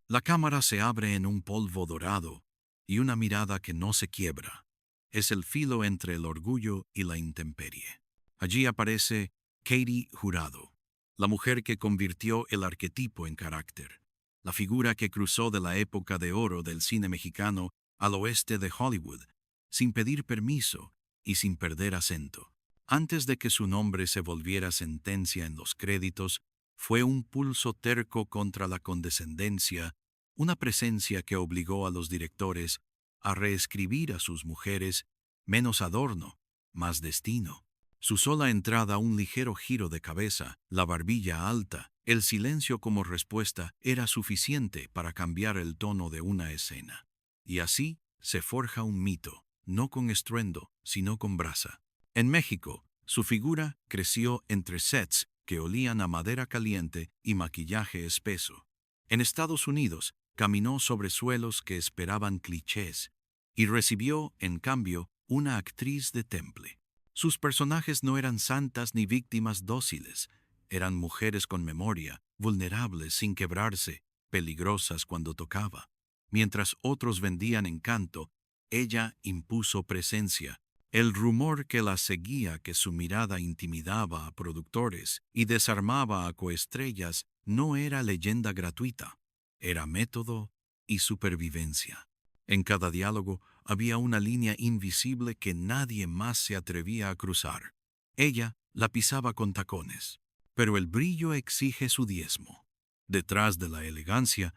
La cámara se abre en un polvo dorado y una mirada que no se quiebra. Es el filo entre el orgullo y la intemperie. Allí aparece Katie Jurado, la mujer que convirtió el arquetipo en carácter, la figura que cruzó de la época de oro del cine mexicano al oeste de Hollywood, sin pedir permiso y sin perder acento. Antes de que su nombre se volviera sentencia en los créditos, fue un pulso terco contra la condescendencia, una presencia que obligó a los directores a reescribir a sus mujeres menos adorno, más destino. Su sola entrada, un ligero giro de cabeza, la barbilla alta, el silencio como respuesta era suficiente para cambiar el tono de una escena. Y así se forja un mito, no con estruendo, sino con brasa. En México, su figura creció entre sets que olían a madera caliente y maquillaje espeso. En Estados Unidos, caminó sobre suelos que esperaban clichés y recibió, en cambio, una actriz de temple. Sus personajes no eran santas ni víctimas dóciles, eran mujeres con memoria, vulnerables sin quebrarse, peligrosas cuando tocaba. Mientras otros vendían encanto, ella impuso presencia. El rumor que la seguía, que su mirada intimidaba a productores y desarmaba a coestrellas, no era leyenda gratuita, era método y supervivencia. En cada diálogo había una línea invisible que nadie más se atrevía a cruzar. Ella la pisaba con tacones, pero el brillo exige su diezmo. Detrás de la elegancia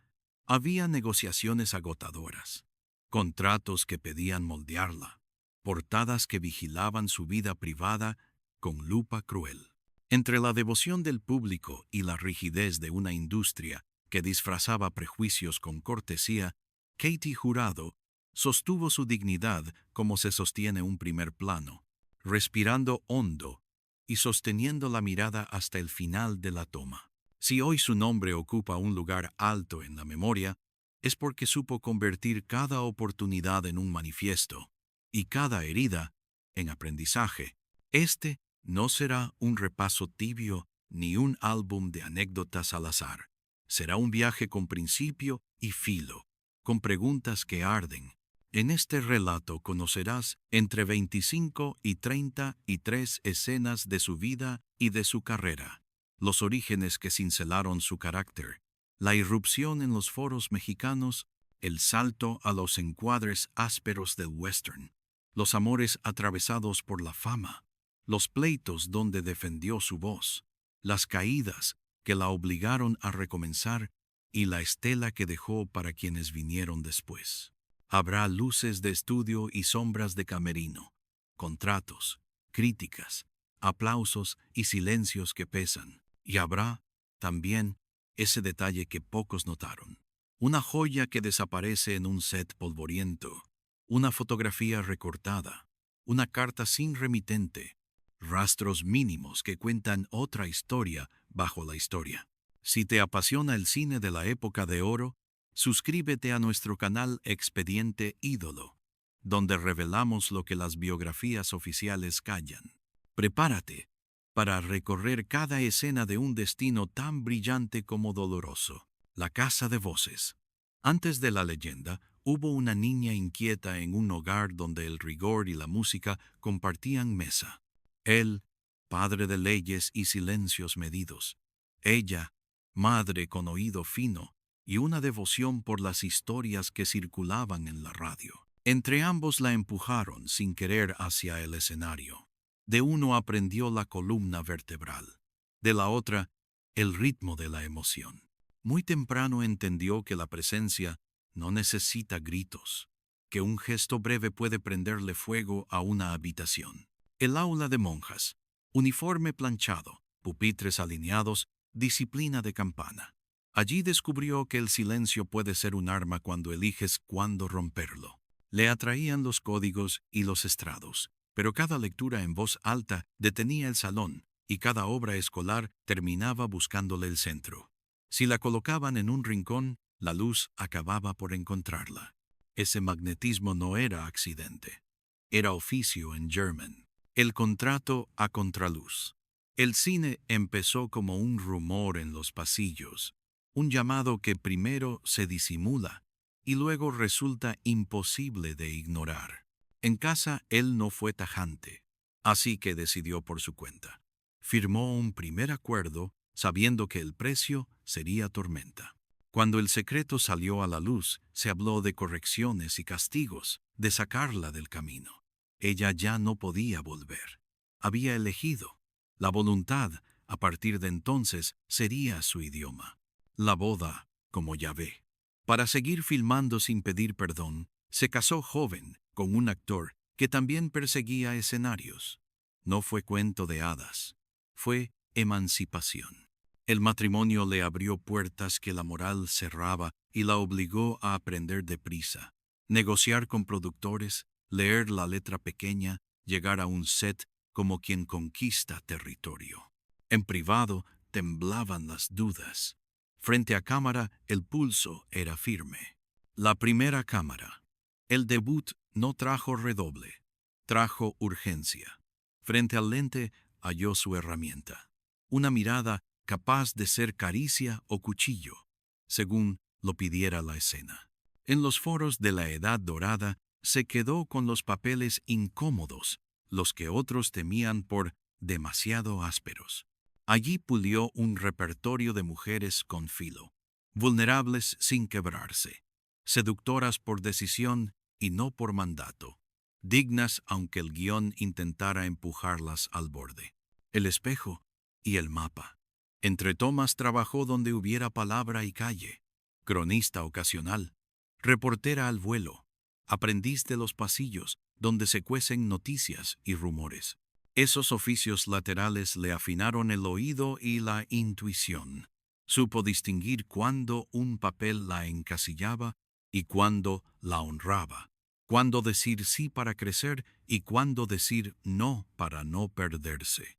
había negociaciones agotadoras, contratos que pedían moldearla, portadas que vigilaban su vida privada con lupa cruel. Entre la devoción del público y la rigidez de una industria que disfrazaba prejuicios con cortesía, Katie Jurado sostuvo su dignidad como se sostiene un primer plano, respirando hondo y sosteniendo la mirada hasta el final de la toma. Si hoy su nombre ocupa un lugar alto en la memoria, es porque supo convertir cada oportunidad en un manifiesto y cada herida en aprendizaje. Este no será un repaso tibio ni un álbum de anécdotas al azar. Será un viaje con principio y filo, con preguntas que arden. En este relato conocerás entre 25 y 33 escenas de su vida y de su carrera, los orígenes que cincelaron su carácter, la irrupción en los foros mexicanos, el salto a los encuadres ásperos del western, los amores atravesados por la fama, los pleitos donde defendió su voz, las caídas que la obligaron a recomenzar y la estela que dejó para quienes vinieron después. Habrá luces de estudio y sombras de camerino, contratos, críticas, aplausos y silencios que pesan. Y habrá, también, ese detalle que pocos notaron. Una joya que desaparece en un set polvoriento, una fotografía recortada, una carta sin remitente, rastros mínimos que cuentan otra historia bajo la historia. Si te apasiona el cine de la época de oro, suscríbete a nuestro canal Expediente Ídolo, donde revelamos lo que las biografías oficiales callan. Prepárate para recorrer cada escena de un destino tan brillante como doloroso. La Casa de Voces. Antes de la leyenda, hubo una niña inquieta en un hogar donde el rigor y la música compartían mesa. Él, padre de leyes y silencios medidos. Ella, madre con oído fino y una devoción por las historias que circulaban en la radio. Entre ambos la empujaron sin querer hacia el escenario. De uno aprendió la columna vertebral, de la otra, el ritmo de la emoción. Muy temprano entendió que la presencia no necesita gritos, que un gesto breve puede prenderle fuego a una habitación. El aula de monjas, uniforme planchado, pupitres alineados, disciplina de campana. Allí descubrió que el silencio puede ser un arma cuando eliges cuándo romperlo. Le atraían los códigos y los estrados, pero cada lectura en voz alta detenía el salón y cada obra escolar terminaba buscándole el centro. Si la colocaban en un rincón, la luz acababa por encontrarla. Ese magnetismo no era accidente, era oficio en German. El contrato a contraluz. El cine empezó como un rumor en los pasillos, un llamado que primero se disimula y luego resulta imposible de ignorar. En casa él no fue tajante, así que decidió por su cuenta. Firmó un primer acuerdo sabiendo que el precio sería tormenta. Cuando el secreto salió a la luz, se habló de correcciones y castigos, de sacarla del camino. Ella ya no podía volver. Había elegido. La voluntad, a partir de entonces, sería su idioma. La boda, como ya ve. Para seguir filmando sin pedir perdón, se casó joven con un actor que también perseguía escenarios. No fue cuento de hadas, fue emancipación. El matrimonio le abrió puertas que la moral cerraba y la obligó a aprender deprisa, negociar con productores, leer la letra pequeña, llegar a un set como quien conquista territorio. En privado temblaban las dudas. Frente a cámara el pulso era firme. La primera cámara. El debut no trajo redoble, trajo urgencia. Frente al lente halló su herramienta. Una mirada capaz de ser caricia o cuchillo, según lo pidiera la escena. En los foros de la Edad Dorada se quedó con los papeles incómodos, los que otros temían por demasiado ásperos. Allí pulió un repertorio de mujeres con filo, vulnerables sin quebrarse, seductoras por decisión y no por mandato, dignas aunque el guión intentara empujarlas al borde. El espejo y el mapa. Entre tomas trabajó donde hubiera palabra y calle, cronista ocasional, reportera al vuelo, aprendiz de los pasillos donde se cuecen noticias y rumores. Esos oficios laterales le afinaron el oído y la intuición. Supo distinguir cuándo un papel la encasillaba y cuándo la honraba, cuándo decir sí para crecer y cuándo decir no para no perderse.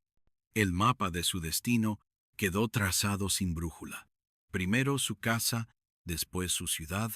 El mapa de su destino quedó trazado sin brújula. Primero su casa, después su ciudad,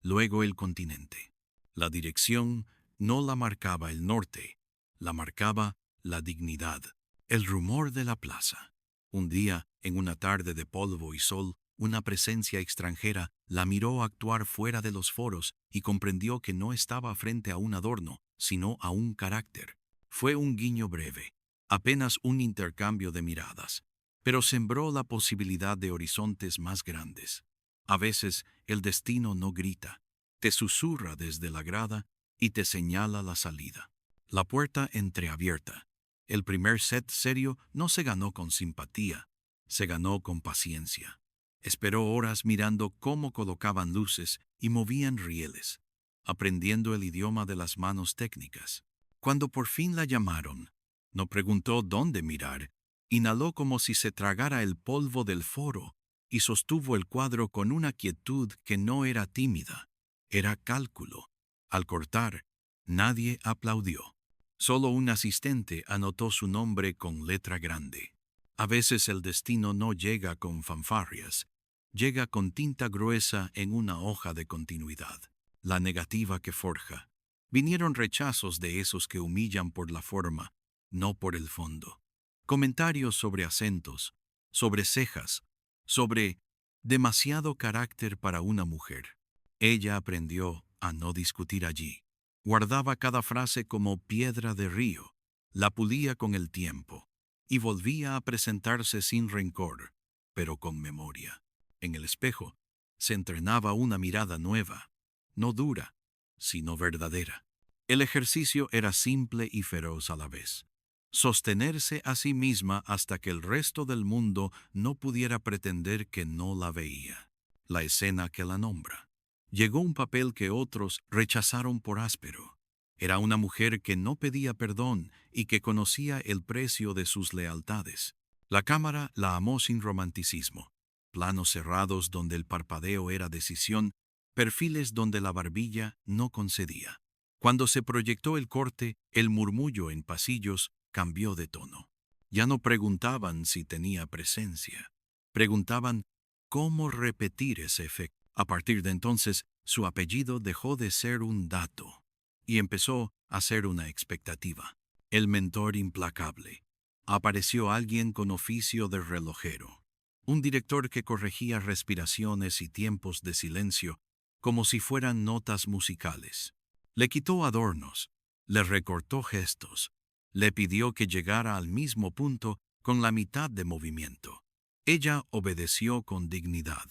luego el continente. La dirección no la marcaba el norte, la marcaba la dignidad, el rumor de la plaza. Un día, en una tarde de polvo y sol, una presencia extranjera la miró actuar fuera de los foros y comprendió que no estaba frente a un adorno, sino a un carácter. Fue un guiño breve, apenas un intercambio de miradas, pero sembró la posibilidad de horizontes más grandes. A veces el destino no grita, te susurra desde la grada y te señala la salida. La puerta entreabierta. El primer set serio no se ganó con simpatía, se ganó con paciencia. Esperó horas mirando cómo colocaban luces y movían rieles, aprendiendo el idioma de las manos técnicas. Cuando por fin la llamaron, no preguntó dónde mirar, inhaló como si se tragara el polvo del foro y sostuvo el cuadro con una quietud que no era tímida, era cálculo. Al cortar, nadie aplaudió. Solo un asistente anotó su nombre con letra grande. A veces el destino no llega con fanfarrias, llega con tinta gruesa en una hoja de continuidad. La negativa que forja. Vinieron rechazos de esos que humillan por la forma, no por el fondo. Comentarios sobre acentos, sobre cejas, sobre demasiado carácter para una mujer. Ella aprendió a no discutir allí. Guardaba cada frase como piedra de río, la pulía con el tiempo, y volvía a presentarse sin rencor, pero con memoria. En el espejo se entrenaba una mirada nueva, no dura, sino verdadera. El ejercicio era simple y feroz a la vez. Sostenerse a sí misma hasta que el resto del mundo no pudiera pretender que no la veía. La escena que la nombra. Llegó un papel que otros rechazaron por áspero. Era una mujer que no pedía perdón y que conocía el precio de sus lealtades. La cámara la amó sin romanticismo. Planos cerrados donde el parpadeo era decisión, perfiles donde la barbilla no concedía. Cuando se proyectó el corte, el murmullo en pasillos cambió de tono. Ya no preguntaban si tenía presencia. Preguntaban cómo repetir ese efecto. A partir de entonces, su apellido dejó de ser un dato y empezó a ser una expectativa. El mentor implacable. Apareció alguien con oficio de relojero. Un director que corregía respiraciones y tiempos de silencio como si fueran notas musicales. Le quitó adornos, le recortó gestos, le pidió que llegara al mismo punto con la mitad de movimiento. Ella obedeció con dignidad,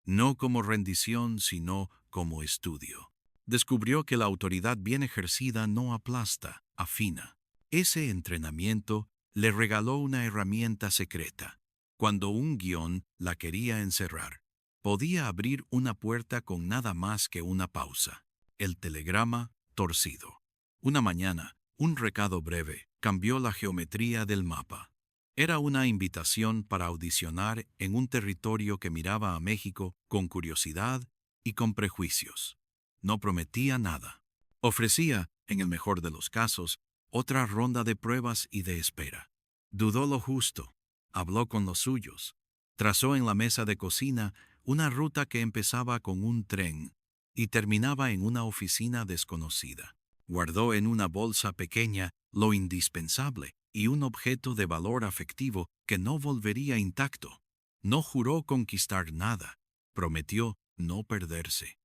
no como rendición, sino como estudio. Descubrió que la autoridad bien ejercida no aplasta, afina. Ese entrenamiento le regaló una herramienta secreta. Cuando un guión la quería encerrar, podía abrir una puerta con nada más que una pausa. El telegrama torcido. Una mañana, un recado breve cambió la geometría del mapa. Era una invitación para audicionar en un territorio que miraba a México con curiosidad y con prejuicios. No prometía nada. Ofrecía, en el mejor de los casos, otra ronda de pruebas y de espera. Dudó lo justo, habló con los suyos, trazó en la mesa de cocina una ruta que empezaba con un tren y terminaba en una oficina desconocida. Guardó en una bolsa pequeña lo indispensable y un objeto de valor afectivo que no volvería intacto. No juró conquistar nada, prometió no perderse.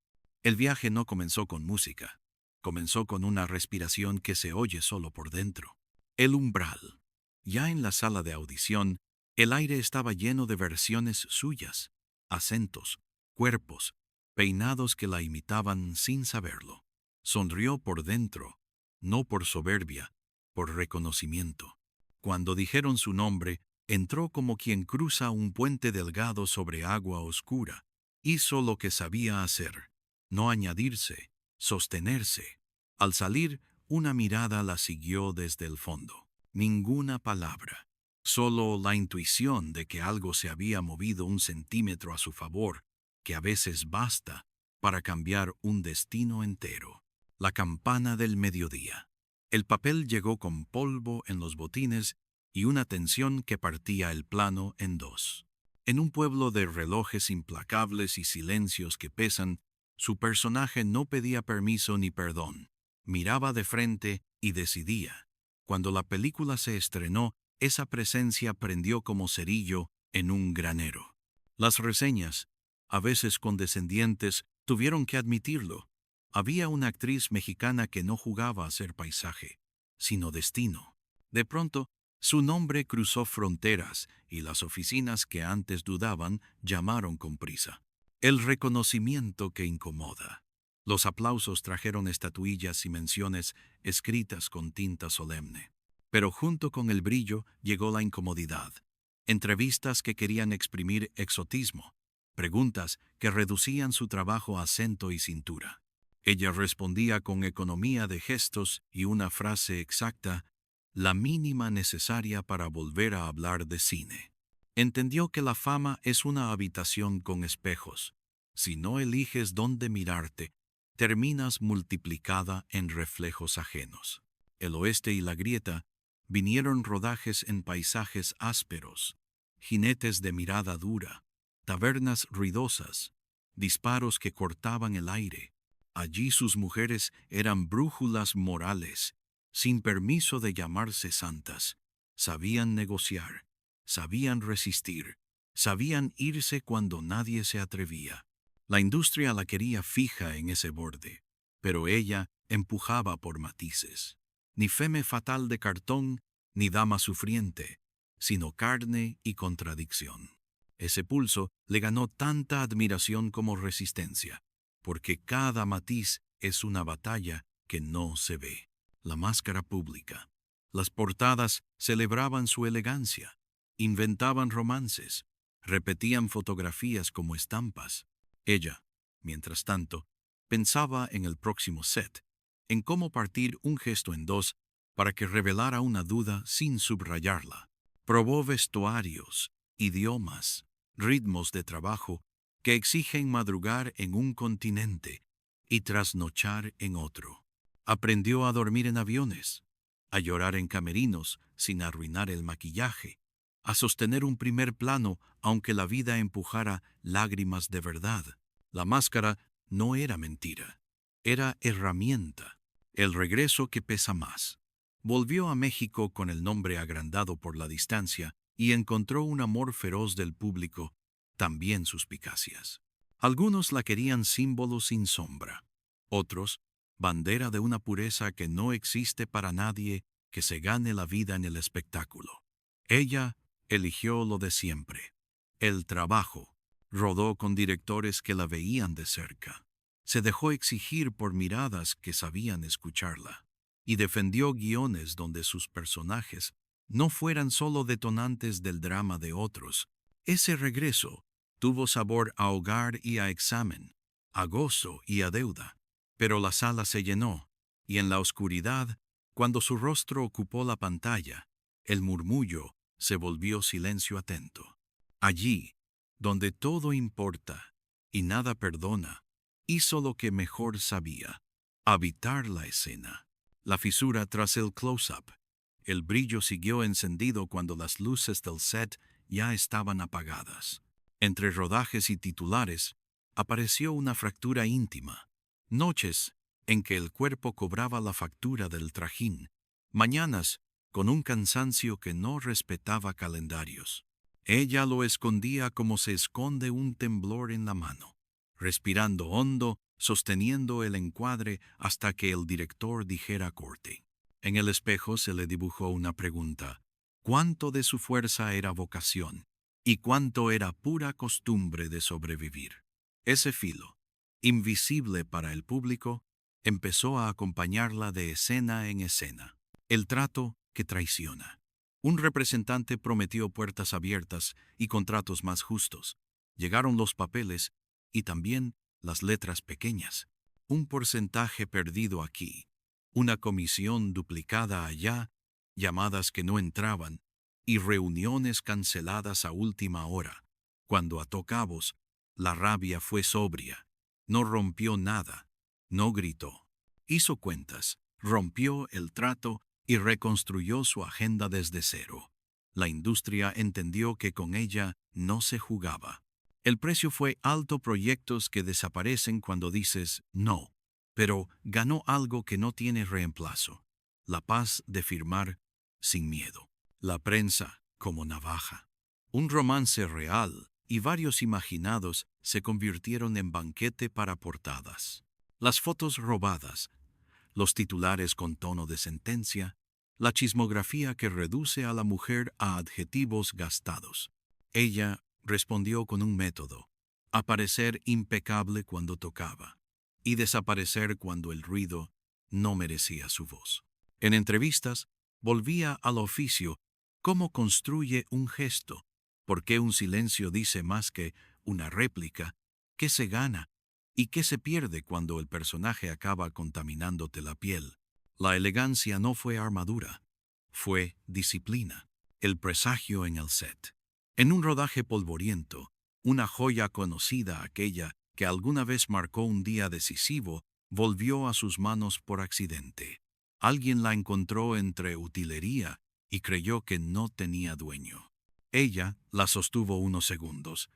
El viaje no comenzó con música, comenzó con una respiración que se oye solo por dentro. El umbral. Ya en la sala de audición, el aire estaba lleno de versiones suyas, acentos, cuerpos, peinados que la imitaban sin saberlo. Sonrió por dentro, no por soberbia, por reconocimiento. Cuando dijeron su nombre, entró como quien cruza un puente delgado sobre agua oscura. Hizo lo que sabía hacer, no añadirse, sostenerse. Al salir, una mirada la siguió desde el fondo. Ninguna palabra, solo la intuición de que algo se había movido un centímetro a su favor, que a veces basta para cambiar un destino entero. La campana del mediodía. El papel llegó con polvo en los botines y una tensión que partía el plano en dos. En un pueblo de relojes implacables y silencios que pesan, su personaje no pedía permiso ni perdón. Miraba de frente y decidía. Cuando la película se estrenó, esa presencia prendió como cerillo en un granero. Las reseñas, a veces condescendientes, tuvieron que admitirlo. Había una actriz mexicana que no jugaba a ser paisaje, sino destino. De pronto, su nombre cruzó fronteras y las oficinas que antes dudaban llamaron con prisa. El reconocimiento que incomoda. Los aplausos trajeron estatuillas y menciones escritas con tinta solemne. Pero junto con el brillo llegó la incomodidad. Entrevistas que querían exprimir exotismo. Preguntas que reducían su trabajo a acento y cintura. Ella respondía con economía de gestos y una frase exacta, la mínima necesaria para volver a hablar de cine. Entendió que la fama es una habitación con espejos. Si no eliges dónde mirarte, terminas multiplicada en reflejos ajenos. El Oeste y la Grieta vinieron rodajes en paisajes ásperos, jinetes de mirada dura, tabernas ruidosas, disparos que cortaban el aire. Allí sus mujeres eran brújulas morales, sin permiso de llamarse santas. Sabían negociar, sabían resistir, sabían irse cuando nadie se atrevía. La industria la quería fija en ese borde, pero ella empujaba por matices. Ni femme fatal de cartón, ni dama sufriente, sino carne y contradicción. Ese pulso le ganó tanta admiración como resistencia, porque cada matiz es una batalla que no se ve. La máscara pública. Las portadas celebraban su elegancia, inventaban romances, repetían fotografías como estampas. Ella, mientras tanto, pensaba en el próximo set, en cómo partir un gesto en dos para que revelara una duda sin subrayarla. Probó vestuarios, idiomas, ritmos de trabajo que exigen madrugar en un continente y trasnochar en otro. Aprendió a dormir en aviones, a llorar en camerinos sin arruinar el maquillaje, a sostener un primer plano aunque la vida empujara lágrimas de verdad. La máscara no era mentira, era herramienta, el regreso que pesa más. Volvió a México con el nombre agrandado por la distancia y encontró un amor feroz del público también suspicacias. Algunos la querían símbolo sin sombra, otros bandera de una pureza que no existe para nadie que se gane la vida en el espectáculo. Ella eligió lo de siempre, el trabajo. Rodó con directores que la veían de cerca. Se dejó exigir por miradas que sabían escucharla. Y defendió guiones donde sus personajes no fueran solo detonantes del drama de otros. Ese regreso tuvo sabor a hogar y a examen, a gozo y a deuda. Pero la sala se llenó, y en la oscuridad, cuando su rostro ocupó la pantalla, el murmullo se volvió silencio atento. Allí, donde todo importa y nada perdona, hizo lo que mejor sabía, habitar la escena. La fisura tras el close-up. El brillo siguió encendido cuando las luces del set ya estaban apagadas. Entre rodajes y titulares, apareció una fractura íntima. Noches en que el cuerpo cobraba la factura del trajín. Mañanas con un cansancio que no respetaba calendarios. Ella lo escondía como se esconde un temblor en la mano, respirando hondo, sosteniendo el encuadre hasta que el director dijera corte. En el espejo se le dibujó una pregunta: ¿cuánto de su fuerza era vocación y cuánto era pura costumbre de sobrevivir? Ese filo, invisible para el público, empezó a acompañarla de escena en escena. El trato que traiciona. Un representante prometió puertas abiertas y contratos más justos. Llegaron los papeles y también las letras pequeñas. Un porcentaje perdido aquí, una comisión duplicada allá, llamadas que no entraban y reuniones canceladas a última hora. Cuando ató cabos, la rabia fue sobria. No rompió nada, no gritó. Hizo cuentas, rompió el trato y reconstruyó su agenda desde cero. La industria entendió que con ella no se jugaba. El precio fue alto, proyectos que desaparecen cuando dices no, pero ganó algo que no tiene reemplazo: la paz de firmar sin miedo. La prensa como navaja. Un romance real y varios imaginados se convirtieron en banquete para portadas. Las fotos robadas, los titulares con tono de sentencia, la chismografía que reduce a la mujer a adjetivos gastados. Ella respondió con un método: aparecer impecable cuando tocaba y desaparecer cuando el ruido no merecía su voz. En entrevistas, volvía al oficio: cómo construye un gesto, por qué un silencio dice más que una réplica, qué se gana y qué se pierde cuando el personaje acaba contaminándote la piel. La elegancia no fue armadura, fue disciplina, el presagio en el set. En un rodaje polvoriento, una joya conocida, aquella que alguna vez marcó un día decisivo, volvió a sus manos por accidente. Alguien la encontró entre utilería y creyó que no tenía dueño. Ella la sostuvo unos segundos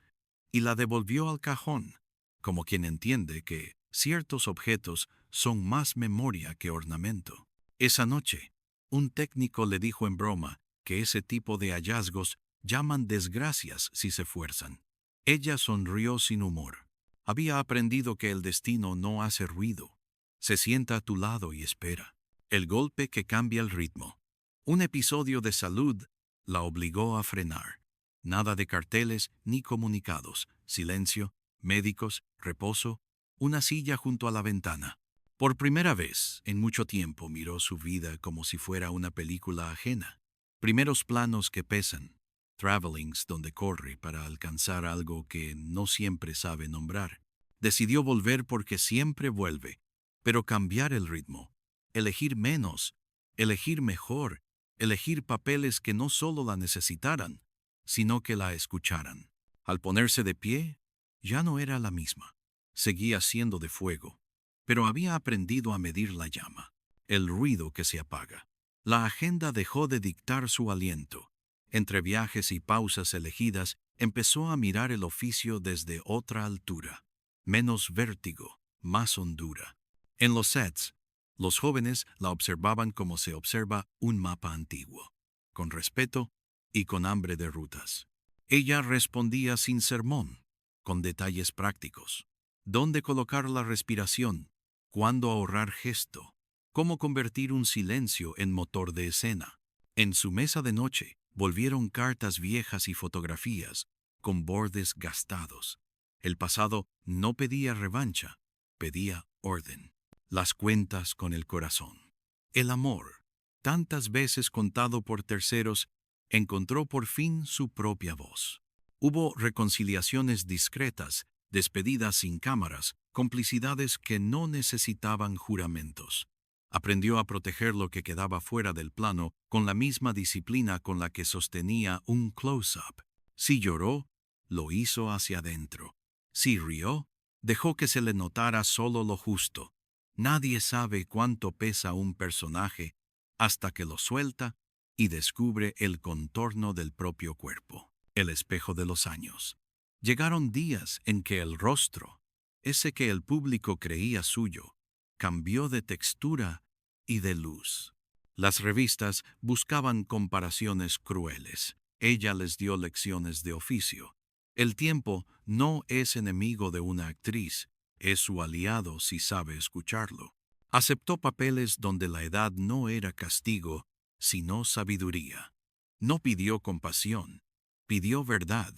y la devolvió al cajón, como quien entiende que ciertos objetos son más memoria que ornamento. Esa noche, un técnico le dijo en broma que ese tipo de hallazgos llaman desgracias si se fuerzan. Ella sonrió sin humor. Había aprendido que el destino no hace ruido. Se sienta a tu lado y espera. El golpe que cambia el ritmo. Un episodio de salud la obligó a frenar. Nada de carteles ni comunicados. Silencio, médicos, reposo, una silla junto a la ventana. Por primera vez en mucho tiempo miró su vida como si fuera una película ajena. Primeros planos que pesan, travelings donde corre para alcanzar algo que no siempre sabe nombrar. Decidió volver porque siempre vuelve, pero cambiar el ritmo, elegir menos, elegir mejor, elegir papeles que no solo la necesitaran, sino que la escucharan. Al ponerse de pie, ya no era la misma. Seguía siendo de fuego, pero había aprendido a medir la llama, el ruido que se apaga. La agenda dejó de dictar su aliento. Entre viajes y pausas elegidas, empezó a mirar el oficio desde otra altura. Menos vértigo, más hondura. En los sets, los jóvenes la observaban como se observa un mapa antiguo, con respeto y con hambre de rutas. Ella respondía sin sermón, con detalles prácticos. ¿Dónde colocar la respiración? ¿Cuándo ahorrar gesto? ¿Cómo convertir un silencio en motor de escena? En su mesa de noche volvieron cartas viejas y fotografías con bordes gastados. El pasado no pedía revancha, pedía orden. Las cuentas con el corazón. El amor, tantas veces contado por terceros, encontró por fin su propia voz. Hubo reconciliaciones discretas, despedidas sin cámaras, complicidades que no necesitaban juramentos. Aprendió a proteger lo que quedaba fuera del plano con la misma disciplina con la que sostenía un close-up. Si lloró, lo hizo hacia adentro. Si rió, dejó que se le notara solo lo justo. Nadie sabe cuánto pesa un personaje hasta que lo suelta y descubre el contorno del propio cuerpo. El espejo de los años. Llegaron días en que el rostro, ese que el público creía suyo, cambió de textura y de luz. Las revistas buscaban comparaciones crueles. Ella les dio lecciones de oficio. El tiempo no es enemigo de una actriz, es su aliado si sabe escucharlo. Aceptó papeles donde la edad no era castigo, sino sabiduría. No pidió compasión, pidió verdad,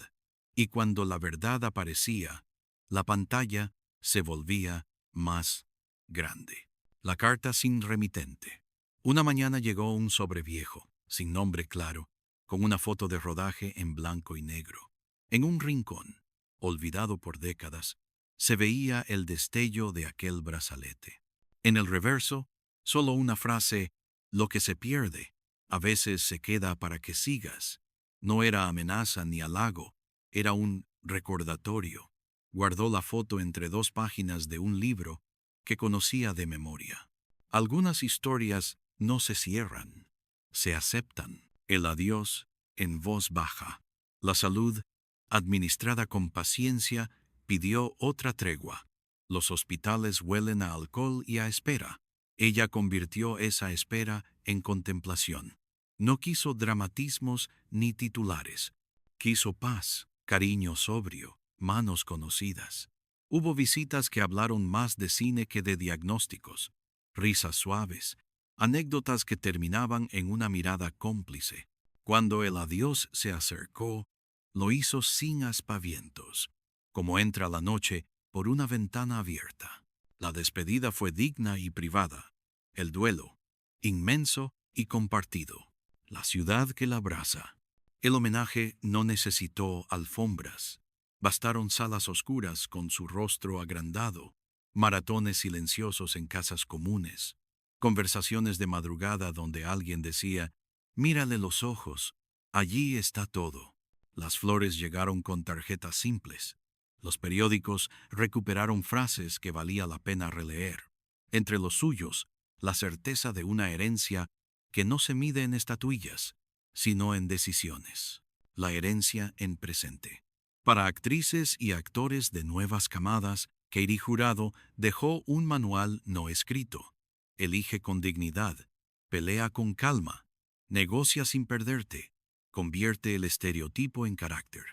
y cuando la verdad aparecía, la pantalla se volvía más grande. La carta sin remitente. Una mañana llegó un sobre viejo, sin nombre claro, con una foto de rodaje en blanco y negro. En un rincón, olvidado por décadas, se veía el destello de aquel brazalete. En el reverso, solo una frase: lo que se pierde, a veces se queda para que sigas. No era amenaza ni halago, era un recordatorio. Guardó la foto entre dos páginas de un libro que conocía de memoria. Algunas historias no se cierran, se aceptan. El adiós en voz baja. La salud, administrada con paciencia, pidió otra tregua. Los hospitales huelen a alcohol y a espera. Ella convirtió esa espera en contemplación. No quiso dramatismos ni titulares. Quiso paz, cariño sobrio, manos conocidas. Hubo visitas que hablaron más de cine que de diagnósticos, risas suaves, anécdotas que terminaban en una mirada cómplice. Cuando el adiós se acercó, lo hizo sin aspavientos, como entra la noche por una ventana abierta. La despedida fue digna y privada, el duelo, inmenso y compartido. La ciudad que la abraza. El homenaje no necesitó alfombras. Bastaron salas oscuras con su rostro agrandado, maratones silenciosos en casas comunes, conversaciones de madrugada donde alguien decía: mírale los ojos, allí está todo. Las flores llegaron con tarjetas simples. Los periódicos recuperaron frases que valía la pena releer. Entre los suyos, la certeza de una herencia que no se mide en estatuillas, sino en decisiones. La herencia en presente. Para actrices y actores de nuevas camadas, Katie Jurado dejó un manual no escrito. Elige con dignidad, pelea con calma, negocia sin perderte, convierte el estereotipo en carácter.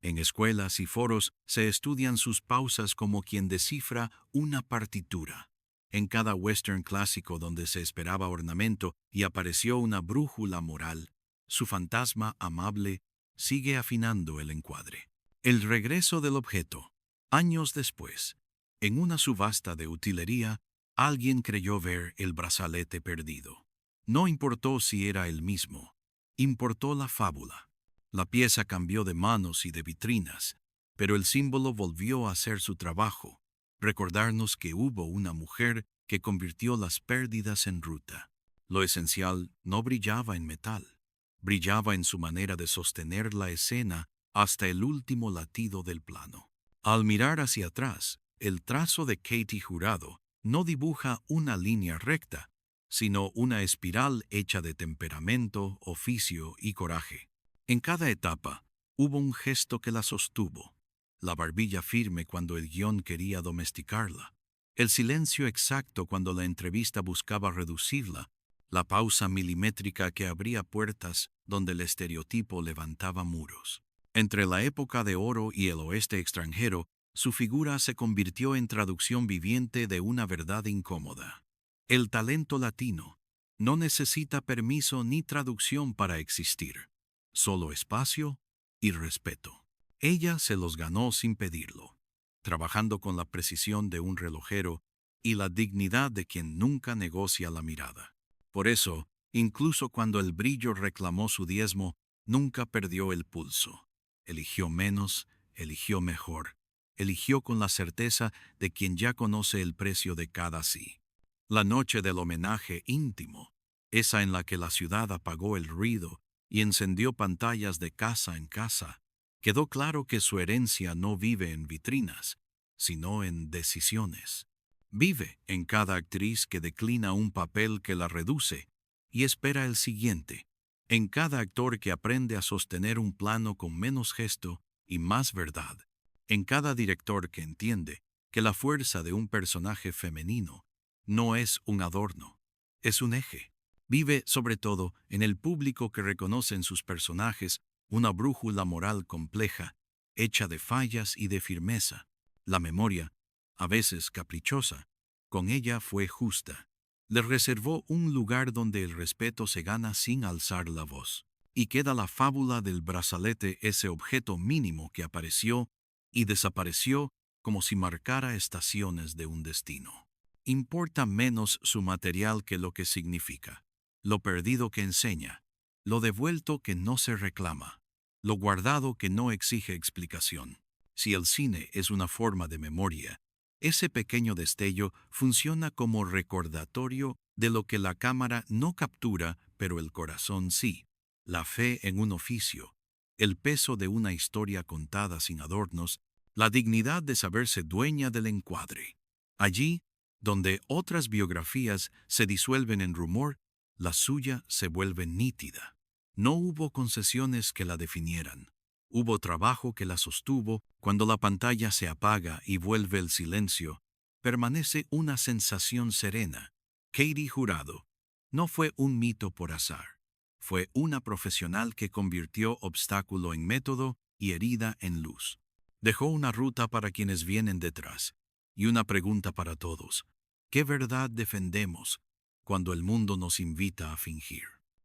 En escuelas y foros se estudian sus pausas como quien descifra una partitura. En cada western clásico donde se esperaba ornamento y apareció una brújula moral, su fantasma amable sigue afinando el encuadre. El regreso del objeto. Años después, en una subasta de utilería, alguien creyó ver el brazalete perdido. No importó si era el mismo, importó la fábula. La pieza cambió de manos y de vitrinas, pero el símbolo volvió a hacer su trabajo: recordarnos que hubo una mujer que convirtió las pérdidas en ruta. Lo esencial no brillaba en metal, brillaba en su manera de sostener la escena hasta el último latido del plano. Al mirar hacia atrás, el trazo de Katie Jurado no dibuja una línea recta, sino una espiral hecha de temperamento, oficio y coraje. En cada etapa hubo un gesto que la sostuvo: la barbilla firme cuando el guión quería domesticarla, el silencio exacto cuando la entrevista buscaba reducirla, la pausa milimétrica que abría puertas donde el estereotipo levantaba muros. Entre la época de oro y el oeste extranjero, su figura se convirtió en traducción viviente de una verdad incómoda. El talento latino no necesita permiso ni traducción para existir, solo espacio y respeto. Ella se los ganó sin pedirlo, trabajando con la precisión de un relojero y la dignidad de quien nunca negocia la mirada. Por eso, incluso cuando el brillo reclamó su diezmo, nunca perdió el pulso. Eligió menos, eligió mejor, eligió con la certeza de quien ya conoce el precio de cada sí. La noche del homenaje íntimo, esa en la que la ciudad apagó el ruido y encendió pantallas de casa en casa, quedó claro que su herencia no vive en vitrinas, sino en decisiones. Vive en cada actriz que declina un papel que la reduce y espera el siguiente, en cada actor que aprende a sostener un plano con menos gesto y más verdad, en cada director que entiende que la fuerza de un personaje femenino no es un adorno, es un eje. Vive, sobre todo, en el público que reconoce en sus personajes una brújula moral compleja, hecha de fallas y de firmeza. La memoria, a veces caprichosa, con ella fue justa. Le reservó un lugar donde el respeto se gana sin alzar la voz. Y queda la fábula del brazalete, ese objeto mínimo que apareció y desapareció como si marcara estaciones de un destino. Importa menos su material que lo que significa, lo perdido que enseña, lo devuelto que no se reclama, lo guardado que no exige explicación. Si el cine es una forma de memoria, ese pequeño destello funciona como recordatorio de lo que la cámara no captura, pero el corazón sí. La fe en un oficio, el peso de una historia contada sin adornos, la dignidad de saberse dueña del encuadre. Allí, donde otras biografías se disuelven en rumor, la suya se vuelve nítida. No hubo concesiones que la definieran. Hubo trabajo que la sostuvo. Cuando la pantalla se apaga y vuelve el silencio, permanece una sensación serena. Katie Jurado no fue un mito por azar. Fue una profesional que convirtió obstáculo en método y herida en luz. Dejó una ruta para quienes vienen detrás y una pregunta para todos. ¿Qué verdad defendemos cuando el mundo nos invita a fingir?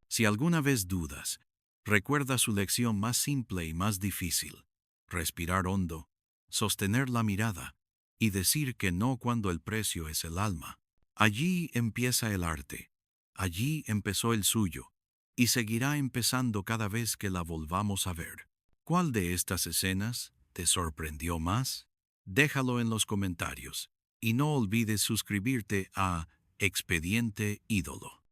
Si alguna vez dudas, recuerda su lección más simple y más difícil: respirar hondo, sostener la mirada y decir que no cuando el precio es el alma. Allí empieza el arte, allí empezó el suyo, y seguirá empezando cada vez que la volvamos a ver. ¿Cuál de estas escenas te sorprendió más? Déjalo en los comentarios y no olvides suscribirte a Expediente Ídolo.